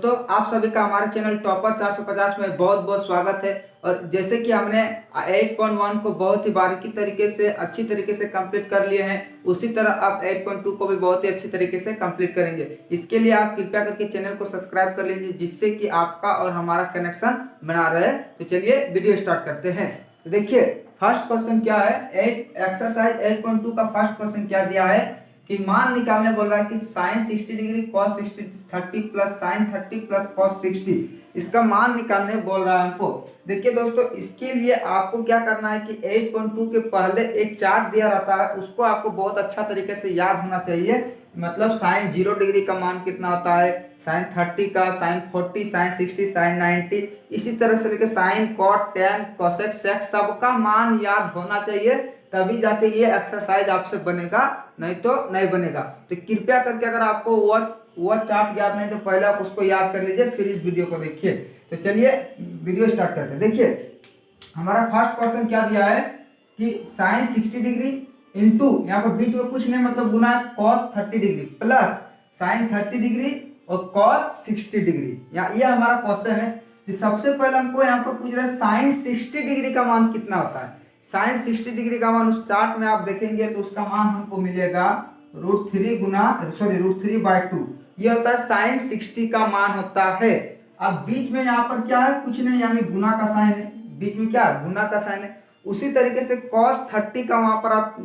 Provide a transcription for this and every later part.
दोस्तों, आप सभी का हमारे चैनल टॉपर 450 में बहुत बहुत स्वागत है। और जैसे कि हमने 8.1 को बहुत ही बारीकी तरीके से अच्छी तरीके से कंप्लीट कर लिए हैं, उसी तरह आप 8.2 को भी बहुत ही अच्छी तरीके से कंप्लीट करेंगे। इसके लिए आप कृपया करके चैनल को सब्सक्राइब कर लीजिए, जिससे कि आपका और हमारा कनेक्शन बना रहे। तो चलिए वीडियो स्टार्ट करते हैं। तो देखिए फर्स्ट क्वेश्चन क्या है, एक्सरसाइज 8.2 का फर्स्ट क्वेश्चन क्या दिया है कि मान निकालने बोल रहा है कि sine 60 degree cos 30 plus sine 30 plus cos 60, इसका मान निकालने बोल रहा है हमको। देखिए दोस्तों, इसके लिए आपको क्या करना है कि 8.2 के पहले एक चार्ट दिया रहता है, उसको आपको बहुत अच्छा तरीके से याद होना चाहिए। मतलब साइन 0 डिग्री का मान कितना होता है, साइन 30 का, साइन 40, साइन 60, साइन 90, इसी तरह से लेकर sine cot tan cosec sec सबका मान याद होना चाहिए, तभी जाके ये एक्सरसाइज आपसे बनेगा, नहीं तो नहीं बनेगा। तो कृपया करके अगर आपको वह चार्ट याद नहीं तो पहले आप उसको याद कर लीजिए, फिर इस वीडियो को देखिए। तो चलिए वीडियो स्टार्ट करते हैं। देखिए हमारा फर्स्ट क्वेश्चन क्या दिया है कि साइन 60 डिग्री इंटू, यहाँ पर बीच में कुछ नहीं मतलब गुना cos 30 degree plus sine 30 degree और कॉस 60 डिग्री, ये हमारा क्वेश्चन है। तो सबसे पहले हमको यहाँ पर पूछ रहा है साइन 60 डिग्री का मान कितना होता है। साइन 60 डिग्री का मान उस चार्ट में आप देखेंगे तो उसका मान हमको मिलेगा √3/2। ये होता है साइन 60 का मान होता है। अब बीच में यहाँ पर क्या है, कुछ नहीं, यानी गुना का साइन है, बीच में क्या है, गुना का साइन है। उसी तरीके से cos 30 का वहां पर आप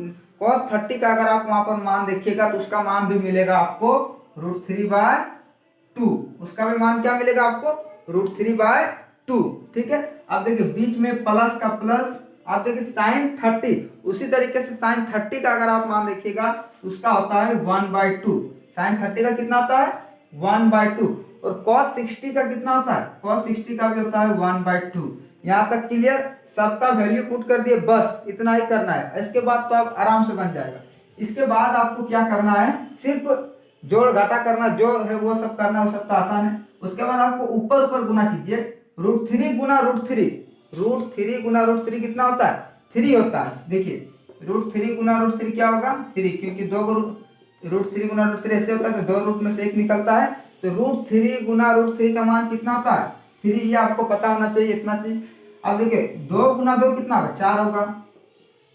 cos 30 का अगर आप वहां पर मान देखिएगा तो उसका मान भी मिलेगा आपको √3/2। उसका भी मान क्या मिलेगा आपको, √3/2। ठीक है। अब देखिए बीच में प्लस का प्लस, आप देखिए साइन 30, उसी तरीके से साइन 30 का अगर आप मान देखिएगा उसका होता है 1/2। साइन 30 का कितना होता है, 1/2। और cos 60 का कितना होता है, cos 60 का भी होता है 1/2। यहाँ तक क्लियर, सबका वैल्यू पुट कर दिए, बस इतना ही करना है। इसके बाद तो आप आराम से बन जाएगा। इसके बाद आपको क्या करना है, सिर्फ जोड़ घटा करना, जो है वो सब करना, वो सब तो आसान है। उसके बाद आपको ऊपर ऊपर गुना कीजिए, √3 गुना √3, √3 गुना √3 कितना होता है, 3 होता है। देखिए √3 गुना √3 क्या होगा, 3, क्योंकि दो √3 गुना √3 ऐसे होता है तो दो रूट में से एक निकलता है। तो √3 गुना √3 का मान कितना होता है, 3, ये आपको पता होना चाहिए, इतना चाहिए। अब देखिए 2 गुना 2 कितना होगा, 4 होगा,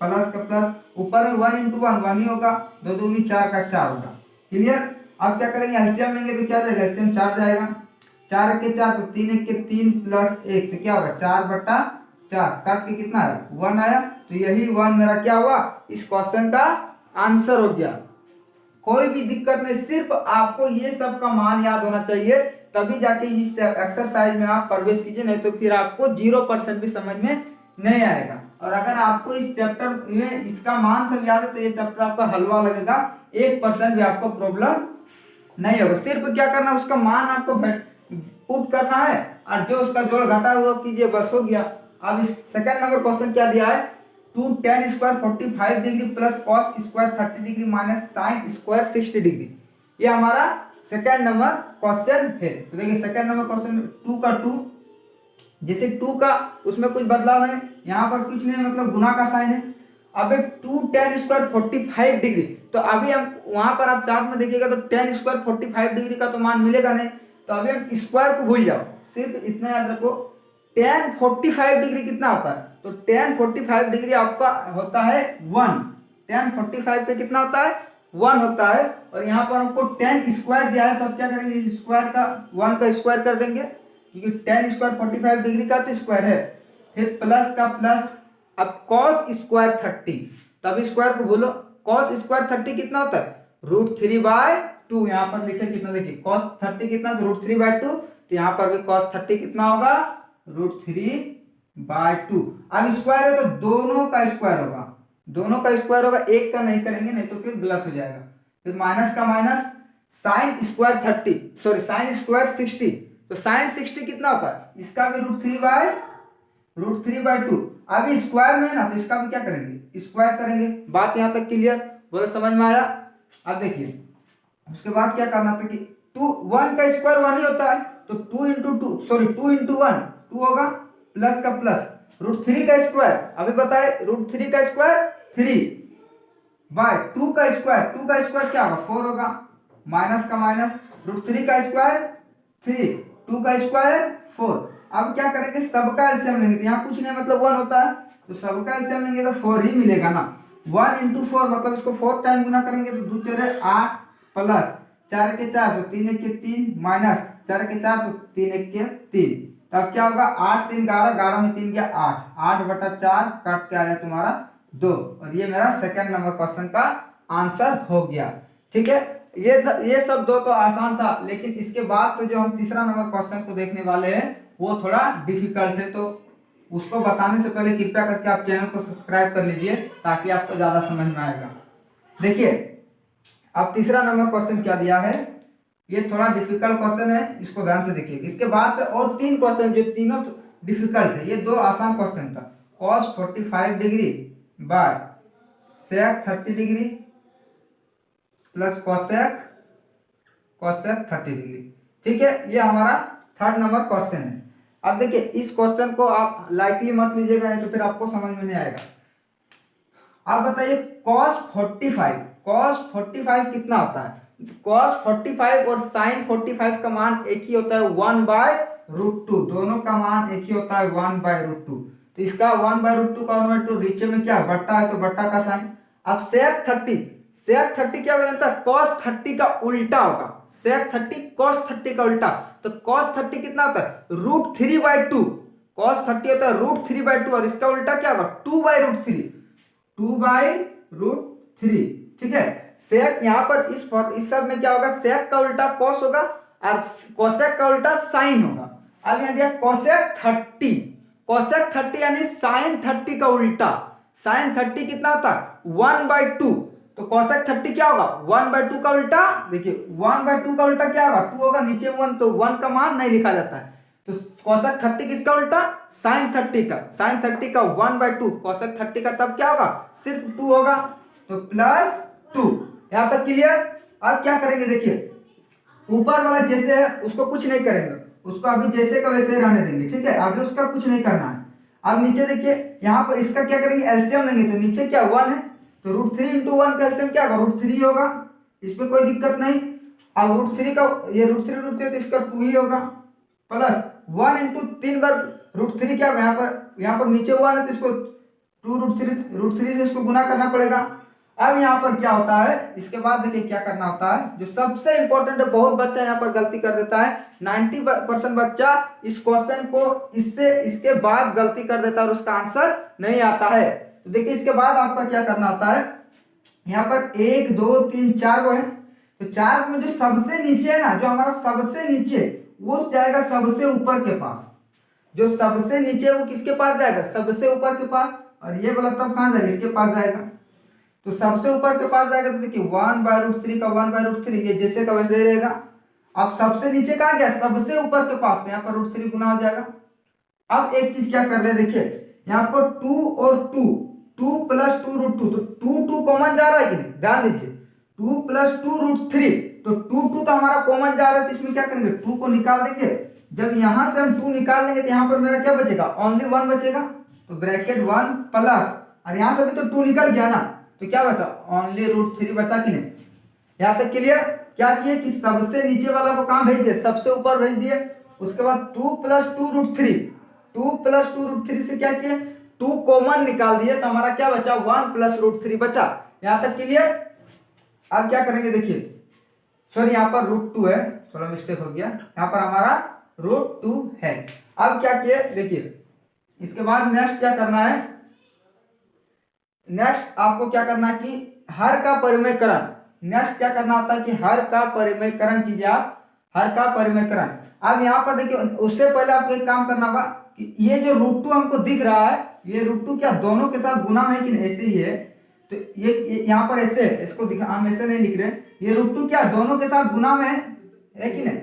प्लस का प्लस, ऊपर में 1 × 1 1 ही होगा, 2 दूनी 4 का 4 होगा। क्लियर। अब क्या करेंगे, एलसीएम लेंगे तो क्या जाएगा, एलसीएम 4 जाएगा, 4 के 4 तो 3 1 के 3 प्लस 1 तो क्या होगा 4/4, काट के कितना है 1 आया। तो यही 1 मेरा क्या हुआ, इस क्वेश्चन का आंसर हो गया। कोई भी दिक्कत नहीं, सिर्फ आपको ये सब का मान याद होना चाहिए, तभी जाके इस एक्सरसाइज में आप प्रवेश कीजिए, नहीं तो फिर आपको 0% भी समझ में नहीं आएगा। और अगर आपको इस चैप्टर में इसका मान सब याद है तो ये चैप्टर आपका हलवा लगेगा, 1% भी आपको प्रॉब्लम नहीं होगा। सिर्फ क्या करना है, उसका मान आपको पुट करना है और जो उसका जोड़ घटा हुआ कीजिए, बस हो गया। अब इस सेकंड नंबर क्वेश्चन क्या दिया है, 2 tan square 45 degree plus cos square 30 degree minus sine square 60 degree, ये हमारा सेकंड नंबर क्वेश्चन है। तो देखिए सेकंड नंबर क्वेश्चन 2 का 2, जैसे 2 का उसमें कुछ बदलाव नहीं, यहाँ पर कुछ नहीं, मतलब गुना का साइन है। अब 2 tan स्क्वायर 45 डिग्री, तो अभी हम वहां पर आप चार्ट में देखिएगा तो tan स्क्वायर 45 डिग्री का तो मान मिलेगा नहीं, तो अभी हम स्क्वायर को भूल जाओ, सिर्फ इतना याद रखो tan 45 डिग्री कितना होता है। तो tan 45 डिग्री आपका होता है 1, tan 45 पे कितना होता है 1 होता है। और यहाँ पर हमको tan स्क्वायर दिया है, तो अब क्या करेंगे, स्क्वायर का 1 का स्क्वायर कर देंगे, क्योंकि tan स्क्वायर 45 डिग्री का तो स्क्वायर है, फिर प्लस का प्लस। अब cos स्क्वायर 30, तब स्क्वायर को बोलो, cos स्क्वायर 30 कितना होता है √3/2, यहाँ पर लिखे कितना, देखिए cos 30 कितना, तो √3/2, तो यहाँ पर भी cos 30 कितना होगा √3/2। अब स्क्वायर है तो दोनों का स्क्वायर होगा, दोनों का स्क्वायर होगा, एक का नहीं करेंगे, नहीं तो फिर गलत हो जाएगा। फिर माइनस का minus, sine square 30, sorry sine square 60, तो साइन 60 कितना होता है, इसका भी √3/2। अभी स्क्वायर में है ना, तो इसका भी क्या करेंगे, स्क्वायर करेंगे। बात यहाँ तक क्लियर, बोलो समझ में आया। अब देखिए उसके बाद क्या करना था कि 1 का स्क्वायर 1 ही होता है, तो 2 × 1 2 होगा, प्लस का प्लस, √3 का स्क्वायर, अभी बताए √3 का स्क्वायर 3/2 का स्क्वायर, 2 का स्क्वायर क्या होगा 4 होगा, माइनस का माइनस, √3 का स्क्वायर 3, 2 का स्क्वायर 4। अब क्या करेंगे, सबका एलसीएम लेंगे, तो यहाँ कुछ नहीं मतलब 1 होता है, तो सबका एलसीएम लेंगे तो 4 ही मिलेगा ना। 1 × 4 मतलब इसको 4 टाइम गुना करेंगे तो 2 4 8 प्लस 4 के 4 तो 3 1 के 3 माइनस 4 के 4 तो 3 1 के 3। तब क्या होगा, 8 3 11, 11 में 3 गया 8, 8/4 काट के आया तुम्हारा 2, और ये मेरा सेकंड नंबर क्वेश्चन का आंसर हो गया। ठीक है, ये सब दो तो आसान था, लेकिन इसके बाद से जो हम तीसरा नंबर क्वेश्चन को देखने वाले हैं वो थोड़ा डिफिकल्ट है, तो उसको बताने से पहले कृपया करके आप चैनल को सब्सक्राइब कर लीजिए ताकि आपको ज्यादा समझ में आएगा। देखिए अब तीसरा नंबर क्वेश्चन क्या दिया है, ये थोड़ा डिफिकल्ट क्वेश्चन है, इसको ध्यान से देखिए। इसके बाद से और 3 क्वेश्चन जो तीनों डिफिकल्ट है, ये 2 आसान क्वेश्चन था। cos 45 degree by sec 30 degree plus cosec 30 degree. ठीक है, ये हमारा थर्ड नंबर क्वेश्चन है। अब देखिए इस क्वेश्चन को आप लाइकली मत लीजिएगा, नहीं तो फिर आपको समझ में नहीं आएगा। आप बताइए cos 45 कितना होता है। cos 45 और sin 45 का मान एक ही होता है 1/√2, दोनों का मान एक ही होता है 1/√2। तो इसका 1/√2 का 1/2 नीचे में क्या बट्टा है, तो बट्टा का साइन। अब sec 30 क्या होता है, cos 30 का उल्टा होगा। sec 30 cos 30 का उल्टा, तो cos 30 कितना होता है, √3/2। cos 30 होता है √3/2 और इसका उल्टा क्या होगा, 2/√3। ठीक है, sec यहाँ पर इस सब में क्या होगा, sec का उल्टा cos होगा और cosec का उल्टा sin होगा। अब यहाँ दिया cosec 30 यानी sin 30 का उल्टा। sin 30 कितना होता है 1/2, तो cosec 30 क्या होगा 1/2 का उल्टा। देखिए 1/2 का उल्टा क्या होगा 2 होगा, नीचे 1, तो 1 का मान नहीं लिखा जाता है, तो cosec 30 किसका उल्टा, sin 30 का। sin 30 का 1/2, cosec 30 का तब क्या होगा सिर्फ 2 होगा, तो +2। यहां तक क्लियर। अब क्या करेंगे, देखिए ऊपर वाला जैसे है उसको कुछ नहीं करेंगे, उसको अभी जैसे का वैसे रहने देंगे। ठीक है, अभी उसका कुछ नहीं करना है। अब नीचे देखिए यहाँ पर इसका क्या करेंगे, एलसीएम लेंगे, तो नीचे क्या 1 है, तो √3 × 1 का एलसीएम क्या होगा √3 होगा, इसमें कोई दिक्कत नहीं। अब √3 का ये √3 तो इसका 2 ही होगा, प्लस 1 × 3 बार √3 क्या होगा, यहाँ पर नीचे 1 है तो इसको 2√3 से इसको गुना करना पड़ेगा। अब यहाँ पर क्या होता है, इसके बाद देखिए क्या करना होता है, जो सबसे इंपॉर्टेंट है, बहुत बच्चा यहाँ पर गलती कर देता है, 90% बच्चा इस क्वेश्चन को इसके बाद गलती कर देता है और उसका आंसर नहीं आता है। तो देखिए इसके बाद आपका क्या करना होता है, यहाँ पर 1 2 3 4 है, तो 4 में जो सबसे नीचे है ना, जो हमारा सबसे नीचे वो जाएगा सबसे ऊपर के पास। जो सबसे नीचे वो किसके पास जाएगा, सबसे ऊपर के पास, और ये वाला तब कहाँ जाएगा, इसके पास जाएगा। तो सबसे ऊपर के पास जाएगा, तो देखिए 1/√3 का 1/√3 ये जैसे का वैसे ही रहेगा। अब सबसे नीचे कहाँ गया, सबसे ऊपर के पास, तो यहाँ पर √3 गुना हो जाएगा। अब एक चीज क्या कर रहे हैं, देखिए यहाँ पर 2 और 2 + 2√2, तो 2 कॉमन जा रहा है कि नहीं, ध्यान दीजिए 2 + 2√3, तो 2 तो हमारा कॉमन जा रहा है, तो इसमें क्या करेंगे 2 को निकाल देंगे। जब यहां से हम 2 निकाल देंगे तो यहाँ पर मेरा क्या बचेगा, ओनली 1 बचेगा, तो ब्रैकेट 1 प्लस, और यहां से भी तो 2 निकल गया ना, तो क्या बचा, ओनली √3 बचा कि नहीं। यहां तक क्लियर। क्या किए कि सबसे नीचे वाला को कहां भेज दिए, सबसे ऊपर भेज दिए। उसके बाद 2 + 2√3 से क्या किए, 2 कॉमन निकाल दिए, तो हमारा क्या बचा 1 + √3 बचा। यहां तक क्लियर। अब क्या करेंगे, देखिए सॉरी यहाँ पर √2 है, थोड़ा मिस्टेक हो गया, यहाँ पर हमारा √2 है। अब क्या किए, देखिए इसके बाद नेक्स्ट क्या करना है, नेक्स्ट आपको क्या करना है कि हर का परिमेयकरण, नेक्स्ट क्या करना होता है कि हर का परिमेयकरण कीजिए आप, हर का परिमेयकरण। अब यहाँ पर देखिए उससे पहले आपको एक काम करना होगा कि ये जो √2 हमको दिख रहा है, ये √2 क्या दोनों के साथ गुना में है कि नहीं, ऐसे ही है, तो ये यहाँ पर ऐसे है, इसको दिखा, हम ऐसे नहीं लिख रहे, ये √2 क्या दोनों के साथ गुना में है कि नहीं।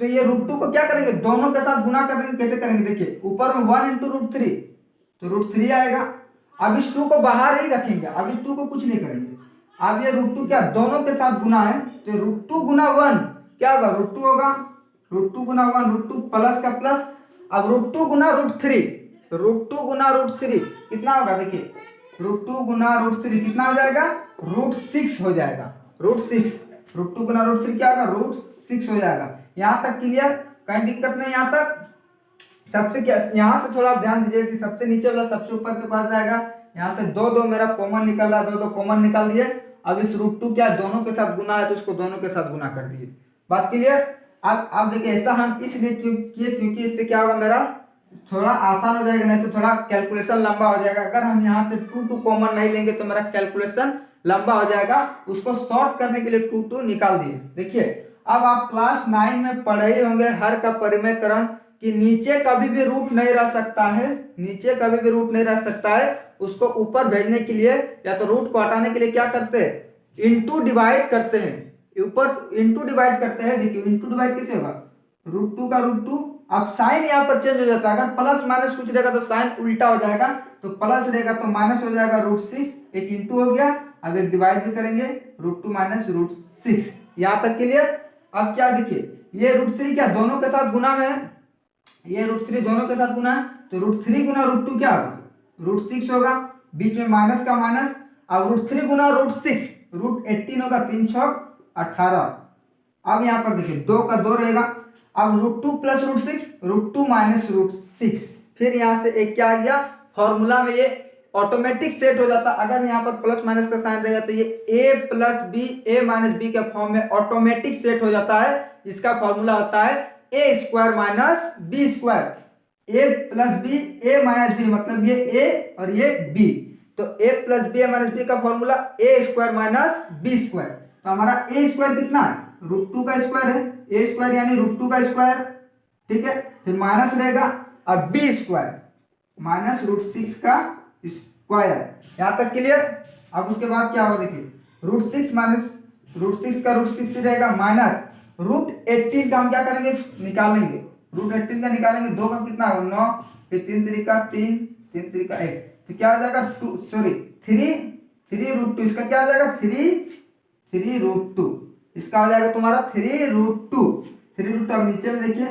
तो ये √2 को क्या करेंगे, दोनों के साथ गुना कर देंगे। कैसे करेंगे, देखिए ऊपर में 1 × √3, तो √3 आएगा। अब इस 2 को बाहर ही रखेंगे, अब इस 2 को कुछ नहीं करेंगे। अब ये √2 क्या दोनों के साथ गुना है, तो √2 × 1 क्या होगा, √2 होगा, √2 × 1 √2 प्लस का प्लस। अब √2 × √3, √2 × √3 कितना होगा, देखिए √2 × √3 कितना हो जाएगा, √6 हो जाएगा, √6। √2 × √3 क्या होगा, √6 हो जाएगा। यहाँ तक क्लियर। कहीं दिक्कत नहीं यहाँ तक। सबसे क्या, यहाँ से थोड़ा आप ध्यान दीजिए कि सबसे नीचे वाला सबसे ऊपर के पास जाएगा। यहाँ से दो दो मेरा कॉमन निकल रहा है, दो दो कॉमन निकाल दिए। अब इस √2 क्या दोनों के साथ गुना है तो उसको दोनों के साथ गुना कर दिए। बात क्लियर। अब आप देखिए ऐसा हम इसलिए किए क्योंकि इससे क्या होगा, मेरा थोड़ा आसान हो जाएगा, नहीं तो थोड़ा कैलकुलेशन लंबा हो जाएगा। अगर हम यहाँ से 2 कॉमन नहीं लेंगे तो मेरा कैलकुलेशन लंबा हो जाएगा। उसको शॉर्ट करने के लिए 2 निकाल दिए। देखिए अब आप क्लास 9 में पढ़े ही होंगे हर का परिमेयकरण कि नीचे कभी भी रूट नहीं रह सकता है, नीचे कभी भी रूट नहीं रह सकता है। उसको ऊपर भेजने के लिए या तो रूट को हटाने के लिए क्या करते हैं, इनटू डिवाइड करते हैं, ऊपर इनटू डिवाइड करते हैं। देखिए इनटू डिवाइड कैसे होगा, √2 का √2। अब साइन यहाँ पर चेंज हो जाता है, अगर प्लस माइनस कुछ रहेगा तो साइन उल्टा हो जाएगा, तो प्लस रहेगा तो माइनस हो जाएगा √6, एक इंटू हो गया। अब एक डिवाइड भी करेंगे, √2 माइनस √6। यहाँ तक क्लियर। अब क्या देखिए ये √3 क्या दोनों के साथ गुना में है, ये √3 दोनों के साथ गुना है, तो √3 गुना √2 क्या होगा, √6 होगा, बीच में माइनस का माइनस। अब √3 गुना √6 √18 होगा, 3 छक 18। अब यहाँ पर देखिए 2 का 2 रहेगा। अब √2 प्लस √6 √2 माइनस √6। फिर यहाँ से एक क्या आ गया, फॉर्मूला में ये ऑटोमेटिक सेट हो जाता। अगर यहाँ पर प्लस माइनस का साइन रहेगा तो ये a plus b a minus b के फॉर्म में ऑटोमेटिक सेट हो जाता है। इसका फॉर्मूला होता है a square minus b square, a plus b a minus b, मतलब ये a और ये b, तो a plus b a minus b का formula a square minus b square. तो हमारा a स्क्वायर कितना है, √2 का स्क्वायर है, a स्क्वायर यानी √2 का स्क्वायर, ठीक है। फिर माइनस रहेगा और b स्क्वायर माइनस √6 का स्क्वायर। यहाँ तक क्लियर। अब उसके बाद क्या होगा देखिए, √6 माइनस √6 का √6 रहेगा माइनस √18 का हम क्या करेंगे, निकालेंगे, √18 का निकालेंगे। 2 का कितना होगा 9, फिर 3 3 3 3 3 1, तो क्या हो जाएगा 3 √2, इसका क्या हो जाएगा 3 √2, इसका हो जाएगा तुम्हारा 3 √2। अब नीचे में देखिए,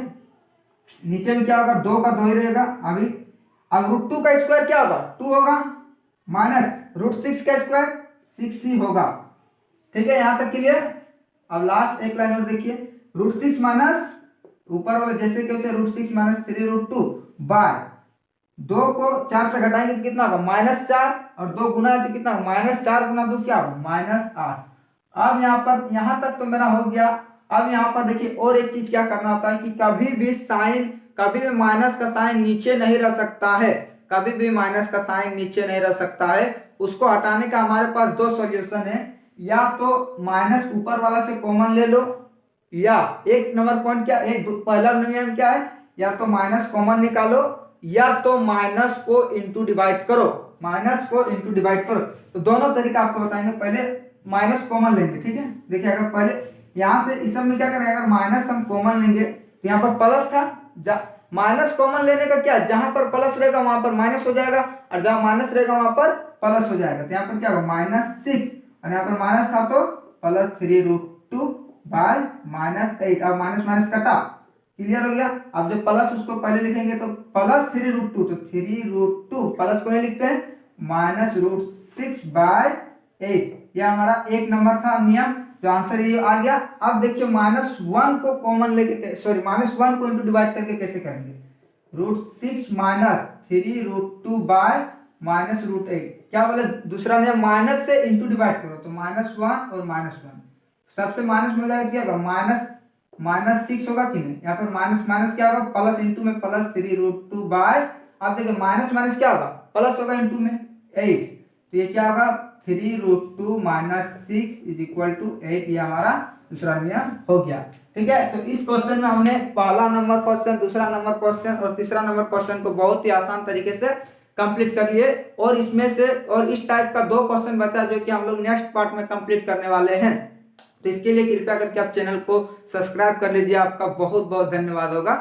नीचे में क्या होगा, 2 का 2 ही रहेगा अभी। अब √2 का स्क्वायर क्या होगा 2 होगा, माइनस √6 का स्क्वायर 6 ही होगा, ठीक है। यहाँ तक क्लियर। अब लास्ट एक लाइन और देखिए, √6 माइनस ऊपर वाले जैसे कैसे √6 माइनस 3 √2 बाय 2 को 4 से घटाएंगे तो कितना होगा -4, और 2 गुना है तो कितना -4 गुना 2 क्या होगा -8। अब यहाँ पर यहाँ तक तो मेरा हो गया। अब यहाँ पर देखिए और एक चीज क्या करना होता है कि कभी भी साइन, कभी भी माइनस का साइन नीचे नहीं रह सकता है, कभी भी माइनस का साइन नीचे नहीं रह सकता है। उसको हटाने का हमारे पास 2 सॉल्यूशन है, या तो माइनस ऊपर वाला से कॉमन ले लो, या एक नंबर पॉइंट क्या, एक पहला नियम क्या है, या तो माइनस कॉमन निकालो या तो माइनस को इंटू डिवाइड करो, माइनस को इंटू डिवाइड करो। तो दोनों तरीका आपको बताएंगे। पहले माइनस कॉमन लेंगे, ठीक है। देखिए अगर पहले यहाँ से इस सब में क्या करेंगे, अगर माइनस हम कॉमन लेंगे तो यहाँ पर प्लस था, माइनस कॉमन लेने का क्या, जहां पर प्लस रहेगा वहां पर माइनस हो जाएगा, और जहां माइनस रहेगा वहां पर प्लस हो जाएगा। तो यहाँ पर क्या होगा -6, और यहाँ पर माइनस था तो प्लस 3 √2 बाय -8। अब माइनस माइनस कटा, क्लियर हो गया। अब जो प्लस उसको पहले लिखेंगे तो प्लस 3 √2, तो 3 √2 प्लस को नहीं लिखते हैं, माइनस √6 बाय 8। यह हमारा एक नंबर था नियम, जो आंसर ये आ गया। अब देखिए -1 को कॉमन लेके, सॉरी -1 को इंटू डिवाइड करके कैसे करेंगे, √6 माइनस 3 √2 बाय -√8। क्या बोले दूसरा नियम, माइनस से इंटू डिवाइड करो, तो -1 और -1 सबसे माइनस में जाएगा, क्या होगा -6 होगा कि नहीं। यहाँ पर माइनस माइनस क्या होगा, प्लस इंटू में प्लस 3 √2 बाय, अब देखिए माइनस माइनस क्या होगा, प्लस होगा इंटू में 8, तो ये क्या होगा 3 √2 - 6 = 8। ये हमारा दूसरा नियम हो गया, ठीक है। तो इस क्वेश्चन में हमने पहला नंबर क्वेश्चन, दूसरा नंबर क्वेश्चन और तीसरा नंबर क्वेश्चन को बहुत ही आसान तरीके से कंप्लीट कर लिए, और इसमें से और इस टाइप का 2 क्वेश्चन बचा जो कि हम लोग नेक्स्ट पार्ट में कंप्लीट करने वाले हैं। तो इसके लिए कृपया करके आप चैनल को सब्सक्राइब कर लीजिए। आपका बहुत बहुत धन्यवाद होगा।